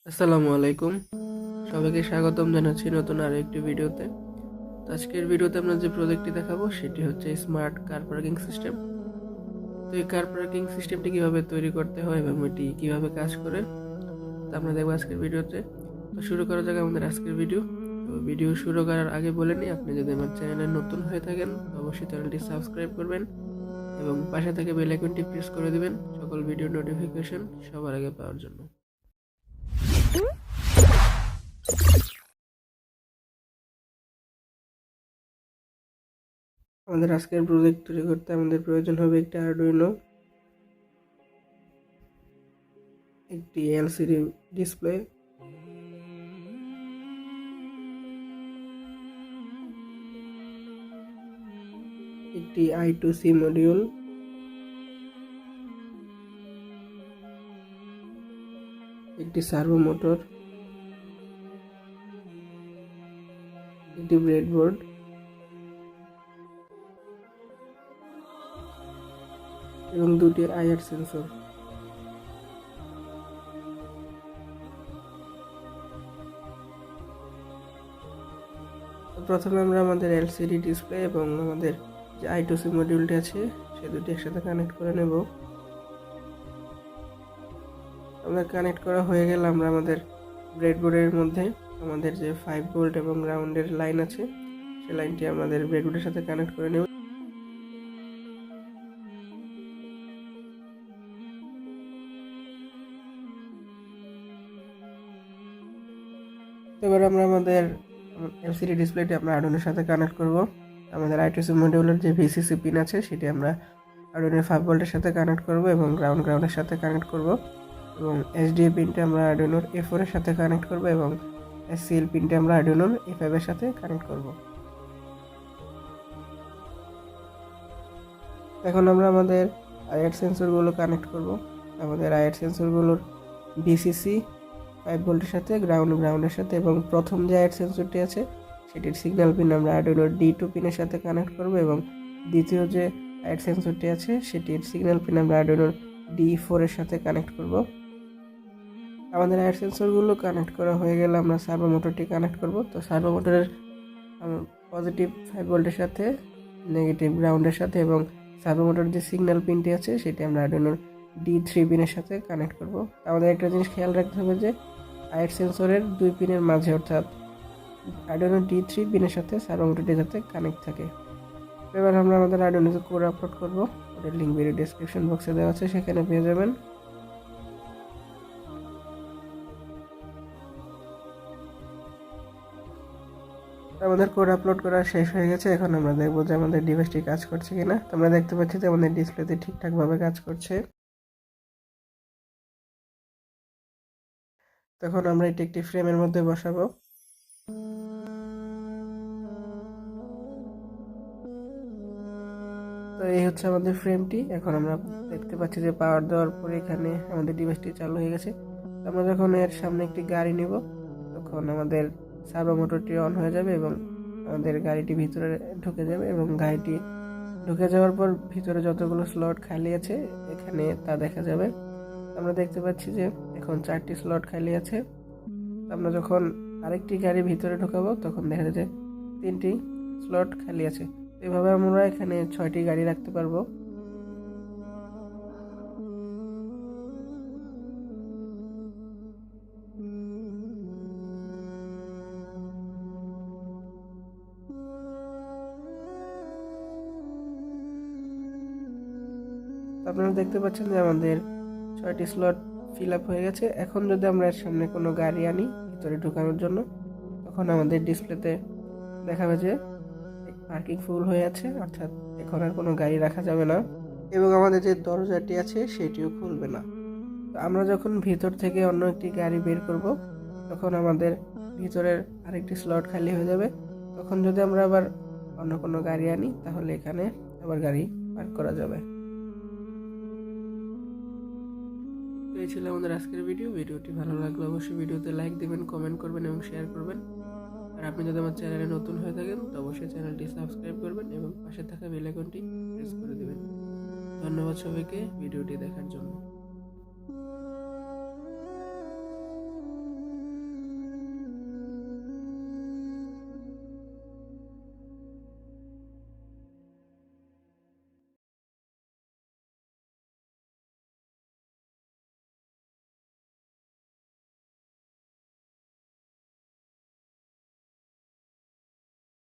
আসসালামু আলাইকুম। সবাইকে স্বাগতম জানাচ্ছি নতুন আরো একটি ভিডিওতে। তো আজকের ভিডিওতে আমরা যে প্রজেক্টটি দেখাবো সেটি হচ্ছে স্মার্ট কার পার্কিং সিস্টেম। তো এই কার পার্কিং সিস্টেমটি কিভাবে তৈরি করতে হয় এবং এটি কিভাবে কাজ করে তা আমরা দেখবো আজকের ভিডিওতে। তো শুরু করা যাক আমাদের আজকের ভিডিও। তো ভিডিও শুরু করার আগে বলে নিই, আপনি যদি আমার চ্যানেলে নতুন হয়ে থাকেন তো অবশ্যই চ্যানেলটি সাবস্ক্রাইব করবেন এবং পাশে থেকে বেল আইকনটি প্রেস করে দিবেন সকল ভিডিও নোটিফিকেশন সবার আগে পাওয়ার জন্য। আমাদের আজকের প্রজেক্ট তৈরি করতে আমাদের প্রয়োজন হবে একটি আরডুইনো, একটি এলসিডি ডিসপ্লে, একটি I2C মডিউল, একটি সার্ভো মোটর, একটি ব্রেডবোর্ড এবং দুটি আইআর সেন্সর। প্রথমে আমরা আমাদের এলসিডি ডিসপ্লে এবং আমাদের যে I2C মডিউলটি আছে সে দুটি একসাথে কানেক্ট করে নেব। আমাদের কানেক্ট করা হয়ে গেলে আমরা আমাদের ব্রেডবোর্ডের মধ্যে আমাদের যে 5 ভোল্ট এবং গ্রাউন্ডের লাইন আছে সেই লাইনটি আমাদের ব্রেডবোর্ডের সাথে কানেক্ট করে নেব। এবার আমরা আমাদের এলসিডি ডিসপ্লেটি আমরা আর্ডুইনোর সাথে কানেক্ট করব। আমাদের I2C মডিউলের যে ভিসিসি পিন আছে সেটি আমরা আর্ডুইনোর 5 ভোল্টের সাথে কানেক্ট করব এবং গ্রাউন্ডের সাথে কানেক্ট করব এবং এসডিএ পিনটি আমরা আর্ডুইনোর A4 এর সাথে কানেক্ট করব এবং এসসিএল পিনটি আমরা আর্ডুইনোর A5 এর সাথে কানেক্ট করব। এখন আমরা আমাদের আইআর সেন্সরগুলো কানেক্ট করব। আমাদের আইআর সেন্সরগুলোর ভিসিসি 5 ভোল্টের সাথে গ্রাউন্ডের সাথে এবং প্রথম যে আইআর সেন্সরটি আছে সেটির সিগন্যাল পিন আমরা আর্ডুইনোর D2 পিনের সাথে কানেক্ট করব এবং দ্বিতীয় যে আইআর সেন্সরটি আছে সেটির সিগন্যাল পিন আমরা আর্ডুইনোর D4 এর সাথে কানেক্ট করব। আমাদের আইআর সেন্সরগুলো কানেক্ট করা হয়ে গেলে আমরা সার্ভো মোটরটি কানেক্ট করব। তো সার্ভো মোটরের পজিটিভ 5 ভোল্টের সাথে নেগেটিভ গ্রাউন্ডের সাথে এবং সার্ভো মোটরের যে সিগন্যাল পিনটি আছে সেটি আমরা আর্ডুইনোর D3 পিনের সাথে কানেক্ট করব। আমাদের একটা জিনিস খেয়াল রাখতে হবে যে আইআর সেন্সরের দুই পিনের মাঝে অর্থাৎ আর্ডুইনো D3 পিনের সাথে সার্ভো মোটরটি যাতে কানেক্ট থাকে। এবার আমরা আমাদের আর্ডুইনোতে কোড আপলোড করব। ওটার লিঙ্ক ভিডিও ডেসক্রিপশন বক্সে দেওয়া আছে, সেখানে পেয়ে যাবেন। আমাদের কোড আপলোড করা শেষ হয়ে গেছে। এখন আমরা দেখবো যে আমাদের ডিভাইসটি কাজ করছে কিনা। তো আমরা দেখতে পাচ্ছি যে আমাদের ডিসপ্লেতে ঠিকঠাকভাবে কাজ করছে। তখন আমরা এটি একটি ফ্রেমের মধ্যে বসাবো। তো এই হচ্ছে আমাদের ফ্রেমটি। এখন আমরা দেখতে পাচ্ছি যে পাওয়ার দেওয়ার পরে এখানে আমাদের ডিভাইসটি চালু হয়ে গেছে। আমরা যখন এর সামনে একটি গাড়ি নিব তখন আমাদের সার্ভো মোটরটি অন হয়ে যাবে এবং আমাদের গাড়িটি ভিতরে ঢুকে যাবে এবং গাড়িটি ঢুকে যাওয়ার পর ভিতরে যতগুলো স্লট খালি আছে এখানে তা দেখা যাবে। আমরা দেখতে পাচ্ছি যে এখন 4টি স্লট খালি আছে। আমরা যখন আরেকটি গাড়ি ভিতরে ঢোকাবো তখন দেখা যায় যে 3টি স্লট খালি আছে। এভাবে আমরা এখানে 6টি গাড়ি রাখতে পারবো। আপনারা দেখতে পাচ্ছেন যে আমাদের 6টি স্লট ফিল আপ হয়ে গেছে। এখন যদি আমরা এর সামনে কোনো গাড়ি আনি ভিতরে ঢোকানোর জন্য তখন আমাদের ডিসপ্লেতে দেখাবে যে পার্কিং ফুল হয়ে আছে, অর্থাৎ এখন আর কোনো গাড়ি রাখা যাবে না এবং আমাদের যে দরজাটি আছে সেটিও খুলবে না। তো আমরা যখন ভিতর থেকে অন্য একটি গাড়ি বের করব তখন আমাদের ভিতরের আরেকটি স্লট খালি হয়ে যাবে। তখন যদি আমরা আবার অন্য কোনো গাড়ি আনি তাহলে এখানে আবার গাড়ি পার্ক করা যাবে। তো এই ছিল আমাদের আজকের ভিডিওটি ভালো লাগলে অবশ্যই ভিডিওতে লাইক দিবেন, কমেন্ট করবেন এবং শেয়ার করবেন। আর আপনি যদি আমার চ্যানেলে নতুন হয়ে থাকেন তো অবশ্যই চ্যানেলটি সাবস্ক্রাইব করবেন এবং পাশে থাকা বেল আইকনটি প্রেস করে দেবেন। ধন্যবাদ সবাইকে ভিডিওটি দেখার জন্য।